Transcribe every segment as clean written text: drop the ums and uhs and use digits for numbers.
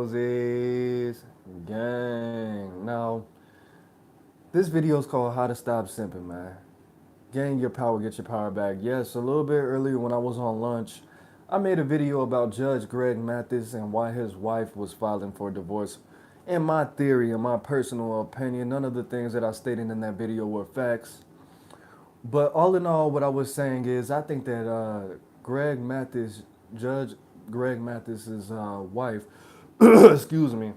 Moses gang. Now, this video is called How to Stop Simping, man. Gain your power, get your power back. Yes, a little bit earlier when I was on lunch, I made a video about Judge Greg Mathis and why his wife was filing for divorce. In my theory, in my personal opinion, none of the things that I stated in that video were facts. But all in all, what I was saying is I think that Greg Mathis, Judge Greg Mathis's wife, excuse me,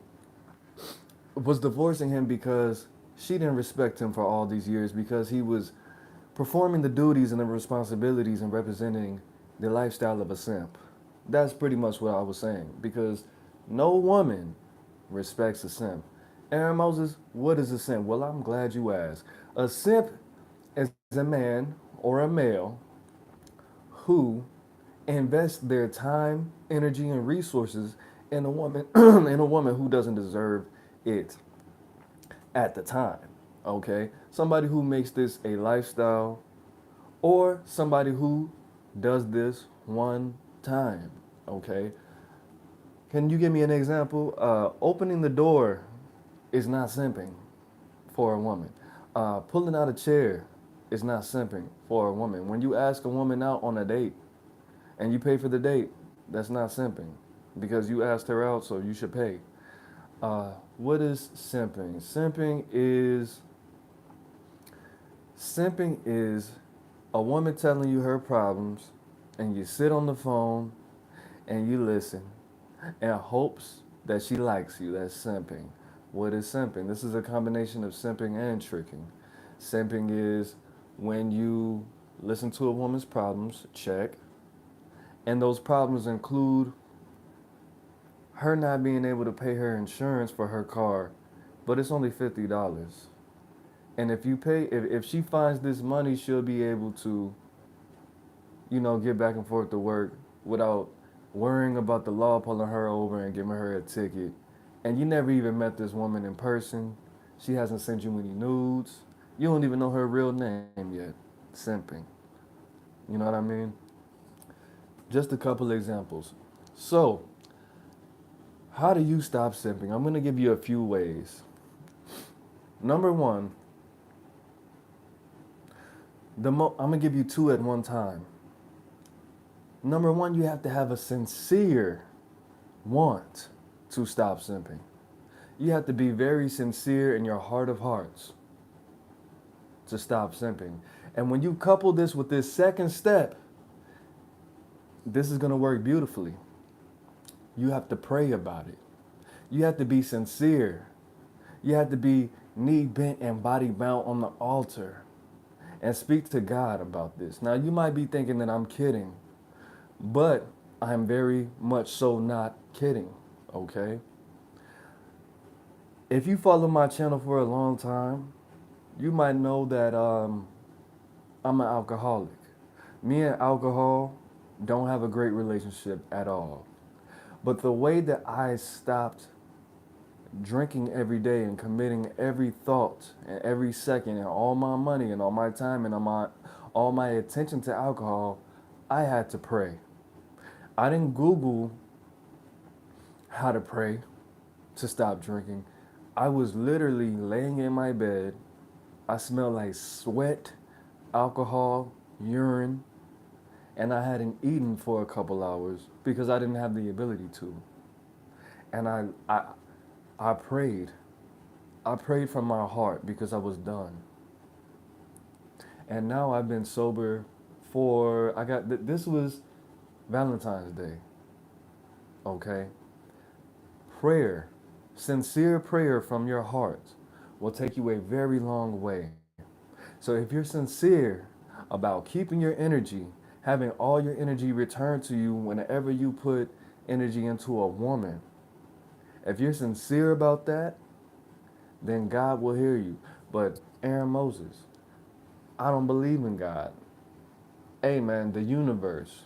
was divorcing him because she didn't respect him for all these years because he was performing the duties and the responsibilities and representing the lifestyle of a simp. That's pretty much what I was saying because no woman respects a simp. Aaron Moses, what is a simp? Well, I'm glad you asked. A simp is a man or a male who invests their time, energy, and resources in a woman in a woman who doesn't deserve it at the time. Okay? Somebody who makes this a lifestyle or somebody who does this one time. Okay? Can you give me an example? Opening the door is not simping for a woman. Pulling out a chair is not simping for a woman. When you ask a woman out on a date and you pay for the date, that's not simping because you asked her out, so you should pay. What is simping? Simping is a woman telling you her problems, and you sit on the phone and you listen in hopes that she likes you. That's simping. What is simping? This is a combination of simping and tricking. Simping is when you listen to a woman's problems, check, and those problems include her not being able to pay her insurance for her car, but it's only $50. And if she finds this money, she'll be able to, get back and forth to work without worrying about the law pulling her over and giving her a ticket. And you never even met this woman in person. She hasn't sent you any nudes. You don't even know her real name yet. Simping. You know what I mean? Just a couple examples. So, how do you stop simping? I'm going to give you a few ways. Number one, I'm going to give you two at one time. Number one, you have to have a sincere want to stop simping. You have to be very sincere in your heart of hearts to stop simping. And when you couple this with this second step, this is going to work beautifully. You have to pray about it. You have to be sincere. You have to be knee bent and body bound on the altar and speak to God about this. Now, you might be thinking that I'm kidding, but I'm very much so not kidding, okay? If you follow my channel for a long time, you might know that I'm an alcoholic. Me and alcohol don't have a great relationship at all. But the way that I stopped drinking every day and committing every thought and every second and all my money and all my time and all my attention to alcohol, I had to pray. I didn't Google how to pray to stop drinking. I was literally laying in my bed. I smelled like sweat, alcohol, urine, and I hadn't eaten for a couple hours because I didn't have the ability to. And I prayed. I prayed from my heart because I was done. And now I've been sober this was Valentine's Day. Okay? Prayer, sincere prayer from your heart will take you a very long way. So if you're sincere about keeping your energy, having all your energy returned to you whenever you put energy into a woman, if you're sincere about that, then God will hear you. But Aaron Moses, I don't believe in God. Hey man, the universe.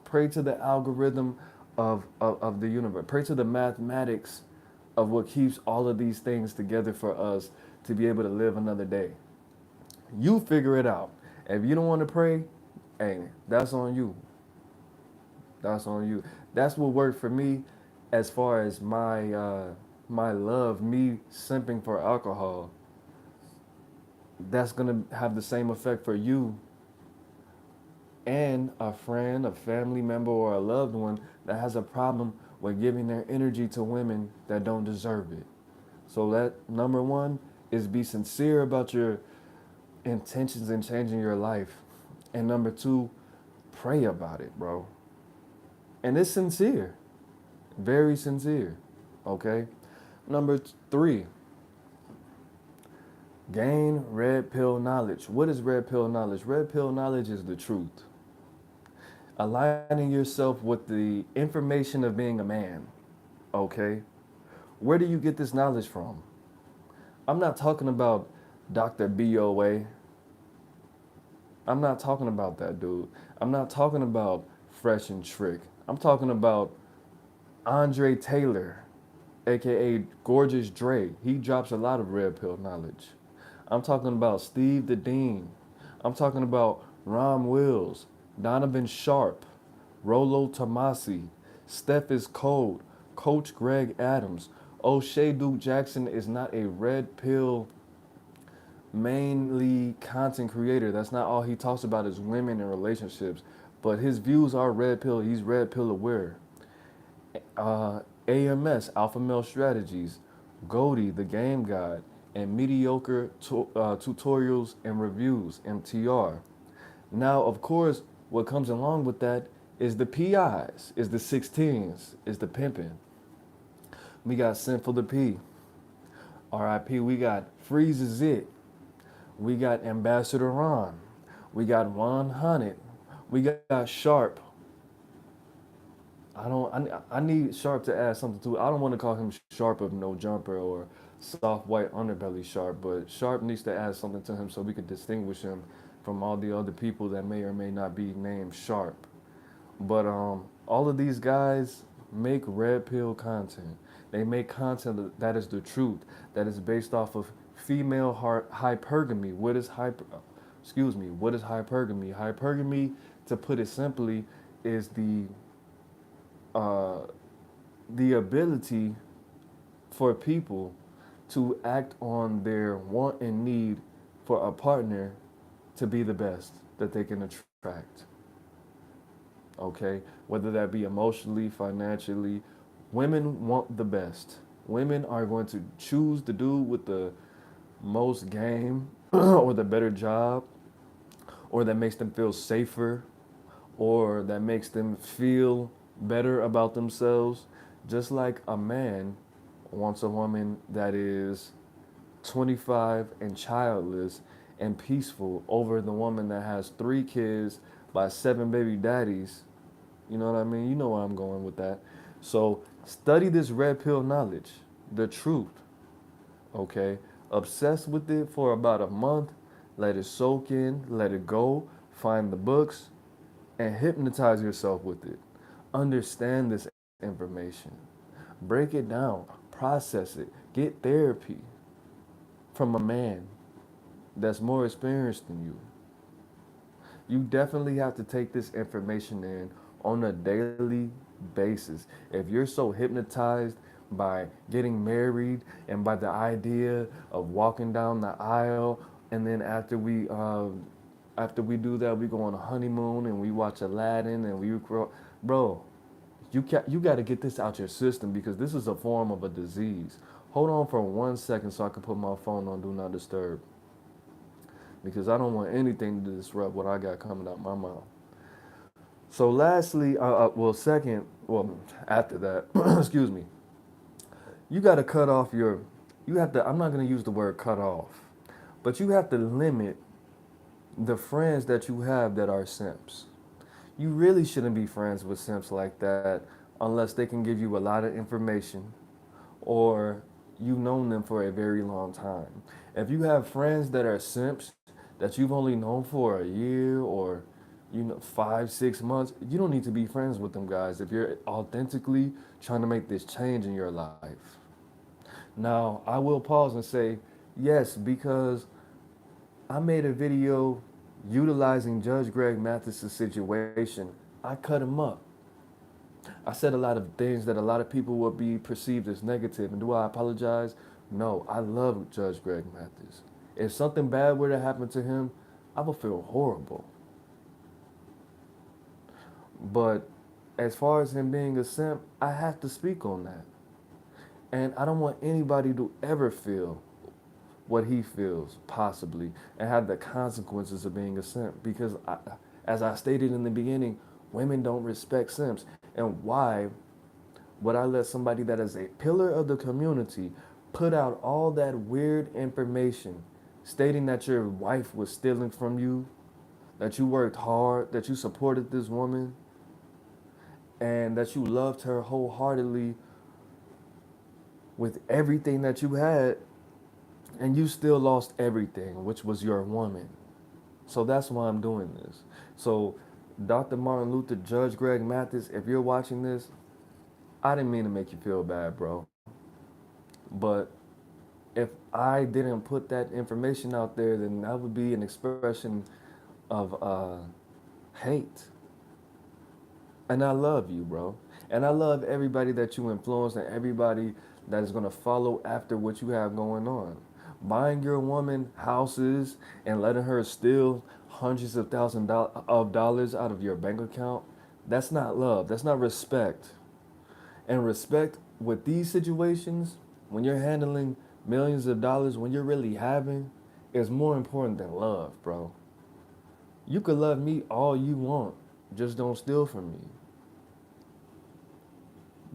Pray to the algorithm of the universe. Pray to the mathematics of what keeps all of these things together for us to be able to live another day. You figure it out. If you don't want to pray, hey, that's on you. That's on you. That's what worked for me. as far as my love, me simping for alcohol, that's gonna have the same effect for you and a friend, a family member, or a loved one that has a problem with giving their energy to women that don't deserve it. So that number one is be sincere about your intentions in changing your life. And number two, pray about it, bro. And it's sincere, very sincere. Okay? Number three, gain red pill knowledge. What is red pill knowledge? Red pill knowledge is the truth. Aligning yourself with the information of being a man. Okay? Where do you get this knowledge from? I'm not talking about Dr. BOA. I'm not talking about that dude. I'm not talking about Fresh and Trick. I'm talking about Andre Taylor, aka Gorgeous Dre. He drops a lot of red pill knowledge. I'm talking about Steve the Dean. I'm talking about Ron Wills, Donovan Sharp, Rolo Tomasi, Steph is Cold, Coach Greg Adams. O'Shea Duke Jackson is not a red pill mainly content creator. That's not all he talks about is women and relationships. But his views are red pill. He's red pill aware. AMS, Alpha Male Strategies, Goldie, The Game Guide, and Mediocre Tutorials and Reviews, MTR. Now, of course, what comes along with that is the PIs, is the 16s, is the pimping. We got Sinful the P. RIP, we got Freezes It. We got Ambassador Ron. We got 100. We got Sharp. I need Sharp to add something to it. I don't want to call him Sharp of No Jumper or soft white underbelly Sharp, but Sharp needs to add something to him so we can distinguish him from all the other people that may or may not be named Sharp. But all of these guys make red pill content. They make content that is the truth, that is based off of female hypergamy. What is What is hypergamy? Hypergamy, to put it simply, is the ability for people to act on their want and need for a partner to be the best that they can attract. Okay? Whether that be emotionally, financially, women want the best. Women are going to choose the dude with the most game or the better job or that makes them feel safer or that makes them feel better about themselves. Just like a man wants a woman that is 25 and childless and peaceful over the woman that has 3 kids by 7 baby daddies. You know what I mean? You know where I'm going with that. So study this red pill knowledge, the truth. Okay? Obsess with it for about a month. Let it soak in, let it go, find the books, and hypnotize yourself with it. Understand this information. Break it down, process it, get therapy from a man that's more experienced than you. You definitely have to take this information in on a daily basis. If you're so hypnotized by getting married and by the idea of walking down the aisle, and then after we do that, we go on a honeymoon and we watch Aladdin and bro, you got to get this out your system because this is a form of a disease. Hold on for 1 second so I can put my phone on Do Not Disturb because I don't want anything to disrupt what I got coming out my mouth. So lastly, after that, excuse me, you got to cut off I'm not going to use the word cut off, but you have to limit the friends that you have that are simps. You really shouldn't be friends with simps like that unless they can give you a lot of information or you've known them for a very long time. If you have friends that are simps that you've only known for a year or 5-6 months, you don't need to be friends with them guys if you're authentically trying to make this change in your life. Now, I will pause and say, yes, because I made a video utilizing Judge Greg Mathis's situation. I cut him up. I said a lot of things that a lot of people would be perceived as negative. And do I apologize? No, I love Judge Greg Mathis. If something bad were to happen to him, I would feel horrible. But as far as him being a simp, I have to speak on that. And I don't want anybody to ever feel what he feels, possibly, and have the consequences of being a simp. Because, as I stated in the beginning, women don't respect simps. And why would I let somebody that is a pillar of the community put out all that weird information stating that your wife was stealing from you, that you worked hard, that you supported this woman, and that you loved her wholeheartedly with everything that you had, and you still lost everything, which was your woman? So that's why I'm doing this. So, Dr. Martin Luther, Judge Greg Mathis, if you're watching this, I didn't mean to make you feel bad, bro. But if I didn't put that information out there, then that would be an expression of hate. And I love you, bro. And I love everybody that you influence and everybody that is going to follow after what you have going on. Buying your woman houses and letting her steal hundreds of thousands of dollars out of your bank account, that's not love. That's not respect. And respect with these situations, when you're handling millions of dollars, when you're really having, is more important than love, bro. You could love me all you want, just don't steal from me.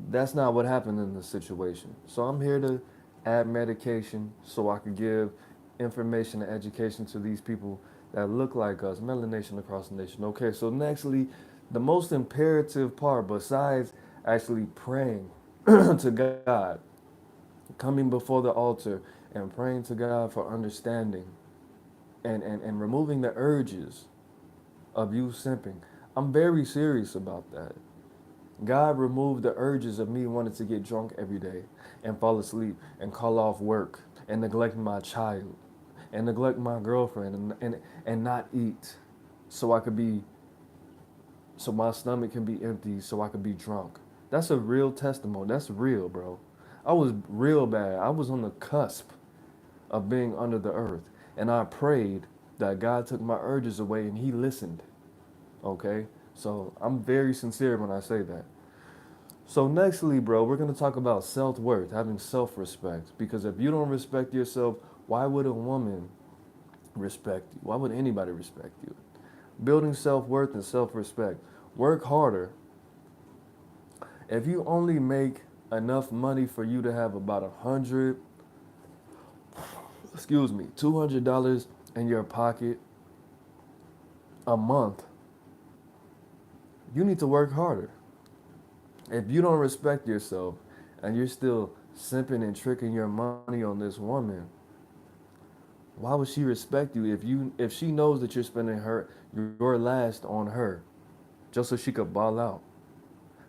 That's not what happened in this situation. So I'm here to add medication so I could give information and education to these people that look like us, melanation across the nation. Okay, so nextly, the most imperative part besides actually praying to God, coming before the altar and praying to God for understanding and removing the urges of you simping. I'm very serious about that. God removed the urges of me wanting to get drunk every day and fall asleep and call off work and neglect my child and neglect my girlfriend and not eat so I could be so my stomach can be empty so I could be drunk. That's a real testimony. That's real, bro. I was real bad. I was on the cusp of being under the earth. And I prayed that God took my urges away and he listened. Okay? So I'm very sincere when I say that. So nextly, bro, we're going to talk about self-worth, having self-respect. Because if you don't respect yourself, why would a woman respect you? Why would anybody respect you? Building self-worth and self-respect. Work harder. If you only make enough money for you to have about $200 in your pocket a month, you need to work harder. If you don't respect yourself and you're still simping and tricking your money on this woman, why would she respect you if she knows that you're spending your last on her just so she could ball out?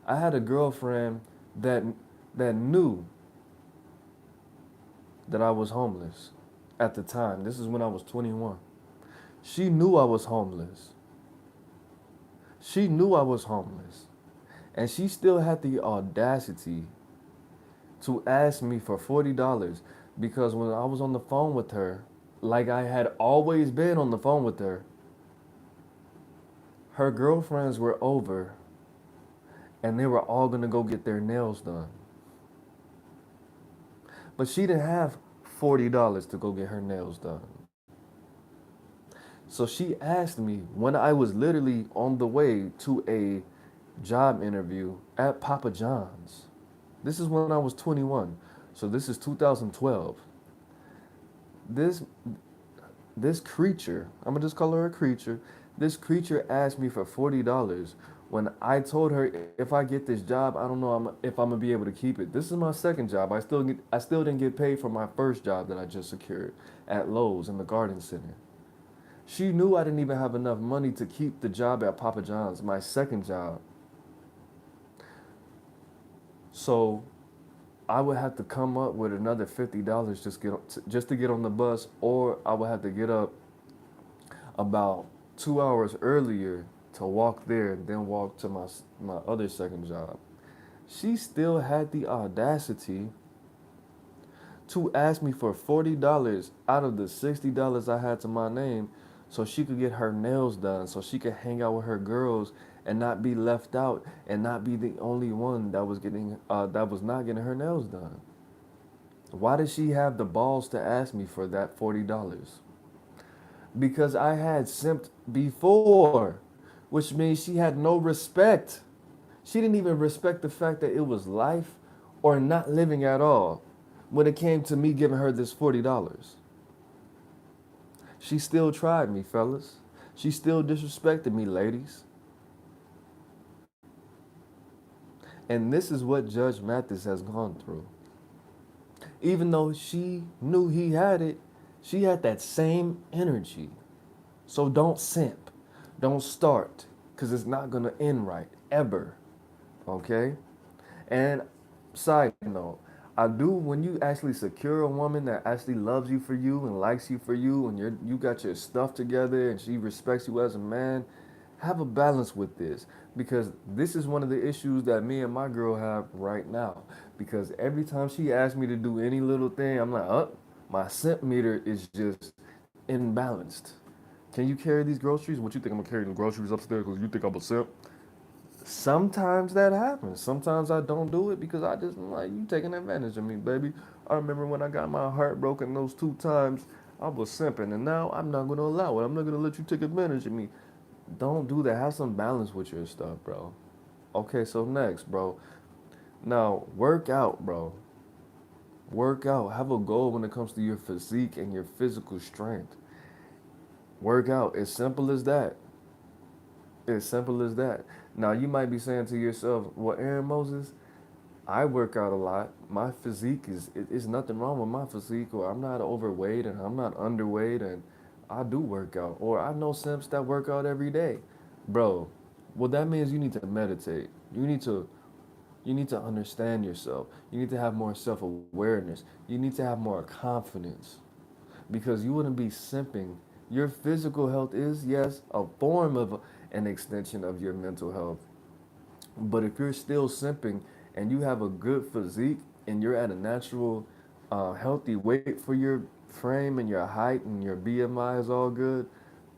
I had a girlfriend that knew that I was homeless at the time. This is when I was 21. She knew I was homeless. She knew I was homeless. And she still had the audacity to ask me for $40 because when I was on the phone with her, like I had always been on the phone with her, her girlfriends were over and they were all going to go get their nails done. But she didn't have $40 to go get her nails done. So she asked me when I was literally on the way to a job interview at Papa John's. This is when I was 21. So this is 2012. This creature, I'm gonna just call her a creature. This creature asked me for $40 when I told her if I get this job, I don't know if I'm gonna be able to keep it. This is my second job. I still didn't get paid for my first job that I just secured at Lowe's in the Garden Center. She knew I didn't even have enough money to keep the job at Papa John's, my second job. So I would have to come up with another $50 just to get on the bus, or I would have to get up about 2 hours earlier to walk there and then walk to my other second job. She still had the audacity to ask me for $40 out of the $60 I had to my name so she could get her nails done, so she could hang out with her girls and not be left out and not be the only one that was not getting her nails done. Why did she have the balls to ask me for that $40? Because I had simped before, which means she had no respect. She didn't even respect the fact that it was life or not living at all when it came to me giving her this $40. She still tried me, fellas. She still disrespected me, ladies. And this is what Judge Mathis has gone through. Even though she knew he had it, she had that same energy. So don't simp. Don't start. Because it's not going to end right. Ever. Okay? And side note, I do, when you actually secure a woman that actually loves you for you and likes you for you, and you got your stuff together and she respects you as a man, have a balance with this, because this is one of the issues that me and my girl have right now. Because every time she asks me to do any little thing, I'm like, oh, my simp meter is just imbalanced. Can you carry these groceries? What you think I'm gonna carry the groceries upstairs because you think I'm a simp? Sometimes that happens. Sometimes I don't do it because I just like you taking advantage of me, baby. I remember when I got my heart broken those 2 times, I was simping, and now I'm not gonna allow it. I'm not gonna let you take advantage of me. Don't do that. Have some balance with your stuff, bro. Okay, so next, bro. Now work out, bro. Work out. Have a goal when it comes to your physique and your physical strength. Work out. As simple as that. As simple as that. Now you might be saying to yourself, well, Aaron Moses, I work out a lot. My physique is nothing wrong with my physique, or I'm not overweight and I'm not underweight and I do work out. Or I know simps that work out every day. Bro, well that means you need to meditate. You need to understand yourself. You need to have more self-awareness. You need to have more confidence. Because you wouldn't be simping. Your physical health is, yes, a form of an extension of your mental health. But if you're still simping and you have a good physique and you're at a natural, healthy weight for your frame and your height and your BMI is all good,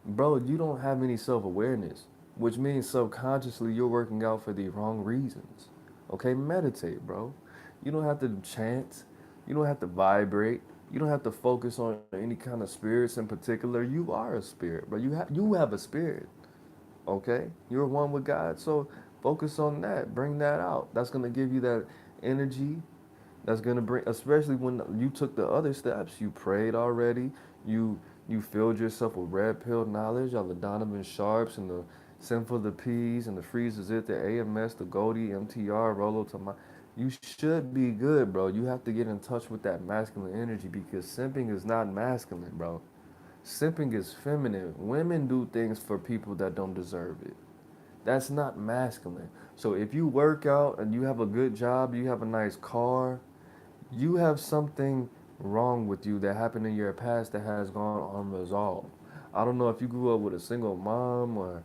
bro, you don't have any self awareness, which means subconsciously you're working out for the wrong reasons. Okay, meditate, bro. You don't have to chant, you don't have to vibrate, you don't have to focus on any kind of spirits in particular. You are a spirit, bro. You have a spirit. Okay? You're one with God. So focus on that. Bring that out. That's going to give you that energy. That's going to bring, especially when you took the other steps. You prayed already. You filled yourself with red pill knowledge of the Donovan Sharps and the Sinful the P's and the Freezes It, the AMS, the Goldie, MTR, Rolo to my. You should be good, bro. You have to get in touch with that masculine energy because simping is not masculine, bro. Simping is feminine. Women do things for people that don't deserve it. That's not masculine. So if you work out and you have a good job, you have a nice car, you have something wrong with you that happened in your past that has gone unresolved. I don't know if you grew up with a single mom or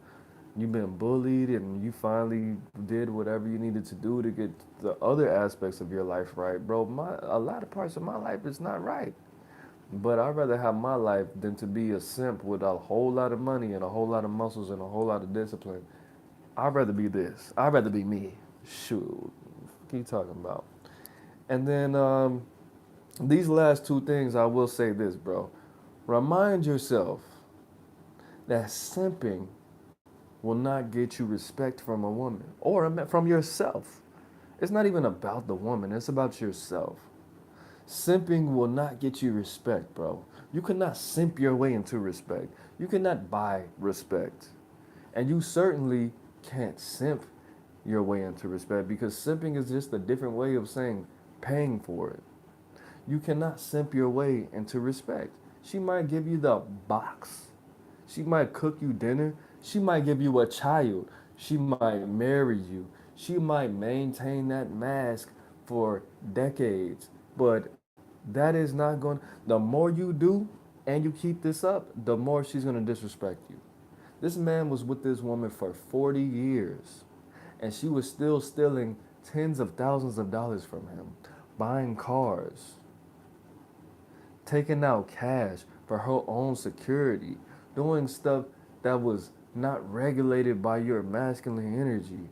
you've been bullied and you finally did whatever you needed to do to get the other aspects of your life right, bro. A lot of parts of my life is not right. But I'd rather have my life than to be a simp with a whole lot of money and a whole lot of muscles and a whole lot of discipline. I'd rather be this. I'd rather be me. Shoot. What are you talking about? And then these last 2 things, I will say this, bro. Remind yourself that simping will not get you respect from a woman or from yourself. It's not even about the woman, it's about yourself. Simping will not get you respect, bro. You cannot simp your way into respect. You cannot buy respect. And you certainly can't simp your way into respect because simping is just a different way of saying paying for it. You cannot simp your way into respect. She might give you the box. She might cook you dinner. She might give you a child. She might marry you. She might maintain that mask for decades. But that is not going, the more you do and you keep this up, the more she's going to disrespect you. This man was with this woman for 40 years and she was still stealing tens of thousands of dollars from him, buying cars, taking out cash for her own security, doing stuff that was not regulated by your masculine energy,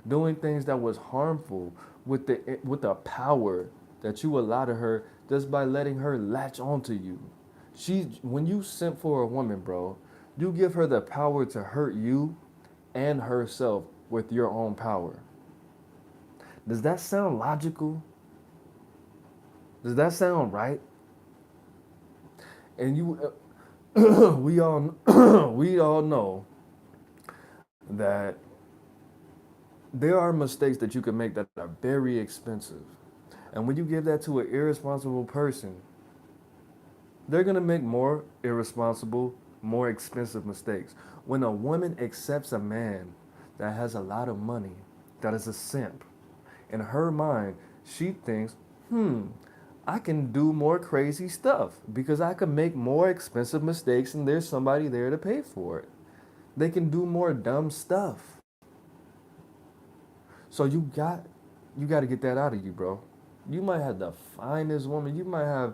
doing things that was harmful with the power that you allotted her just by letting her latch onto you. When you simp for a woman, bro, you give her the power to hurt you and herself with your own power. Does that sound logical? Does that sound right? And you, we all, we all know that there are mistakes that you can make that are very expensive. And when you give that to an irresponsible person, they're gonna make more irresponsible, more expensive mistakes. When a woman accepts a man that has a lot of money, that is a simp, in her mind, she thinks, I can do more crazy stuff because I can make more expensive mistakes and there's somebody there to pay for it. They can do more dumb stuff. So you got to get that out of you, bro. You might have the finest woman. You might have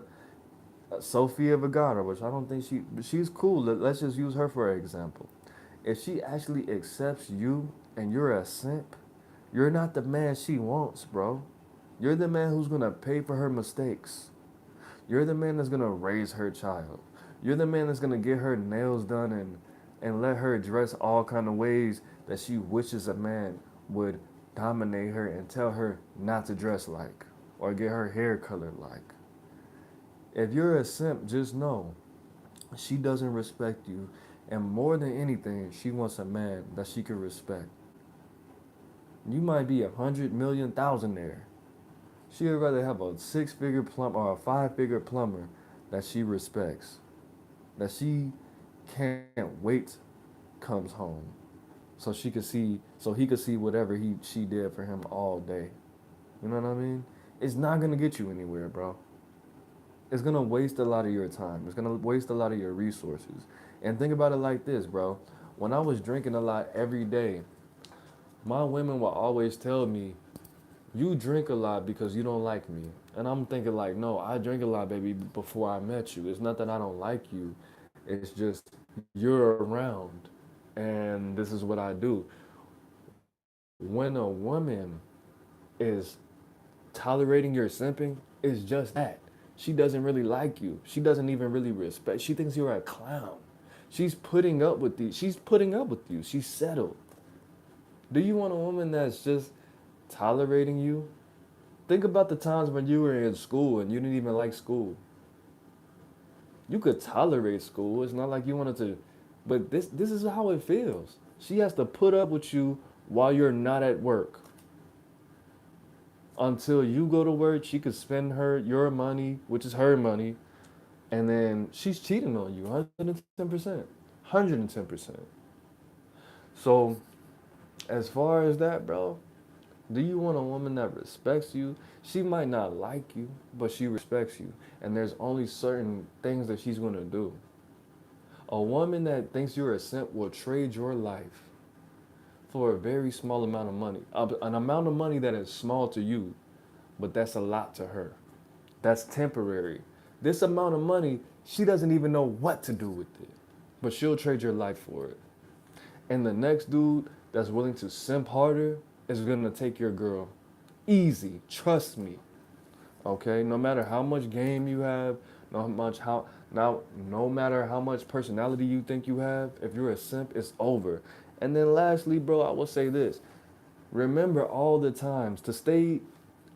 Sophia Vergara, which I don't think she's cool. Let's just use her for an example. If she actually accepts you and you're a simp, you're not the man she wants, bro. You're the man who's gonna pay for her mistakes. You're the man that's gonna raise her child. You're the man that's gonna get her nails done and let her dress all kind of ways that she wishes a man would dominate her and tell her not to dress like or get her hair colored like. If you're a simp, just know she doesn't respect you, and more than anything, she wants a man that she can respect. You might be 100 million thousandaire. She would rather have a six-figure plumber or a five-figure plumber that she respects, that she can't wait comes home, so he could see whatever she did for him all day. You know what I mean? It's not gonna get you anywhere, bro. It's gonna waste a lot of your time. It's gonna waste a lot of your resources. And think about it like this, bro. When I was drinking a lot every day, my women will always tell me, you drink a lot because you don't like me. And I'm thinking like, no, I drink a lot, baby, before I met you. It's not that I don't like you. It's just you're around and this is what I do. When a woman is tolerating your simping, it's just that. She doesn't really like you. She doesn't even really respect. She thinks you're a clown. She's putting up with you. She's putting up with you. She's settled. Do you want a woman that's just tolerating you? Think about the times when you were in school and you didn't even like school. You could tolerate school. It's not like you wanted to, but this is how it feels. She has to put up with you while you're not at work. Until you go to work, she could spend your money, which is her money, and then she's cheating on you 110%. 110%. So, as far as that, bro, do you want a woman that respects you? She might not like you, but she respects you. And there's only certain things that she's going to do. A woman that thinks you're a simp will trade your life for a very small amount of money. An amount of money that is small to you, but that's a lot to her. That's temporary. This amount of money, she doesn't even know what to do with it, but she'll trade your life for it. And the next dude that's willing to simp harder is gonna take your girl. Easy, trust me. Okay? No matter how much game you have, no matter how much personality you think you have, if you're a simp, it's over. And then lastly, bro, I will say this. Remember all the times to stay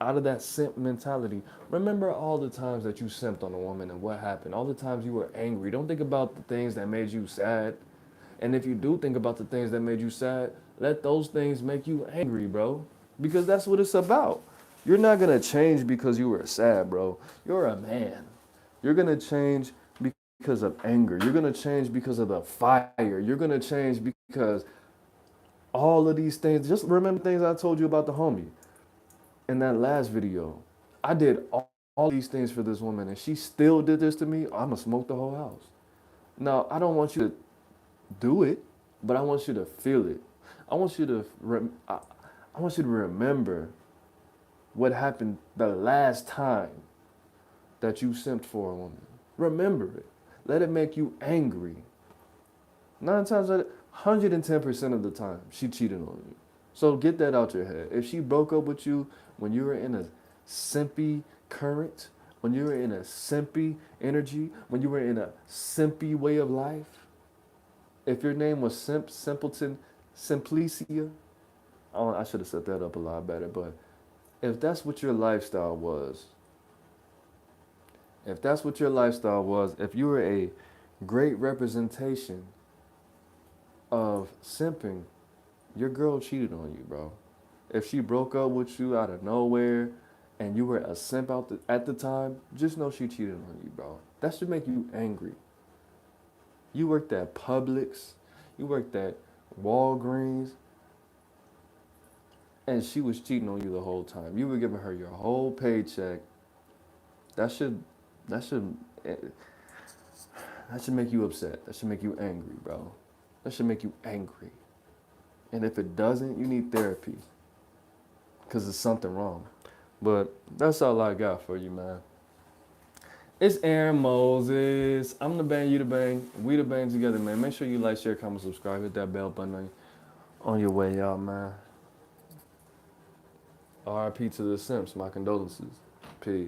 out of that simp mentality. Remember all the times that you simped on a woman and what happened. All the times you were angry. Don't think about the things that made you sad. And if you do think about the things that made you sad, let those things make you angry, bro. Because that's what it's about. You're not going to change because you were sad, bro. You're a man. You're going to change because of anger. You're going to change because of the fire. You're going to change because all of these things. Just remember things I told you about the homie in that last video. I did all these things for this woman and she still did this to me. I'm going to smoke the whole house. Now, I don't want you to do it, but I want you to feel it. I want you to remember what happened the last time that you simped for a woman. Remember it. Let it make you angry. 9 times out of 110% of the time, she cheated on you. So get that out your head. If she broke up with you when you were in a simpy current, when you were in a simpy energy, when you were in a simpy way of life, if your name was Simpleton, Simplicia, I should have set that up a lot better, but if that's what your lifestyle was, if you were a great representation of simping, your girl cheated on you, bro. If she broke up with you out of nowhere and you were a simp at the time, just know she cheated on you, bro. That should make you angry. You worked at Publix, you worked at Walgreens, and she was cheating on you the whole time. You were giving her your whole paycheck. That should that should make you upset. That should make you angry, bro. That should make you angry. And if it doesn't, you need therapy. Because there's something wrong. But that's all I got for you, man. It's Aaron Moses. I'm the bang, you the bang. We the bang together, man. Make sure you like, share, comment, subscribe. Hit that bell button on your way out, man. RIP to the Simps. My condolences. Peace.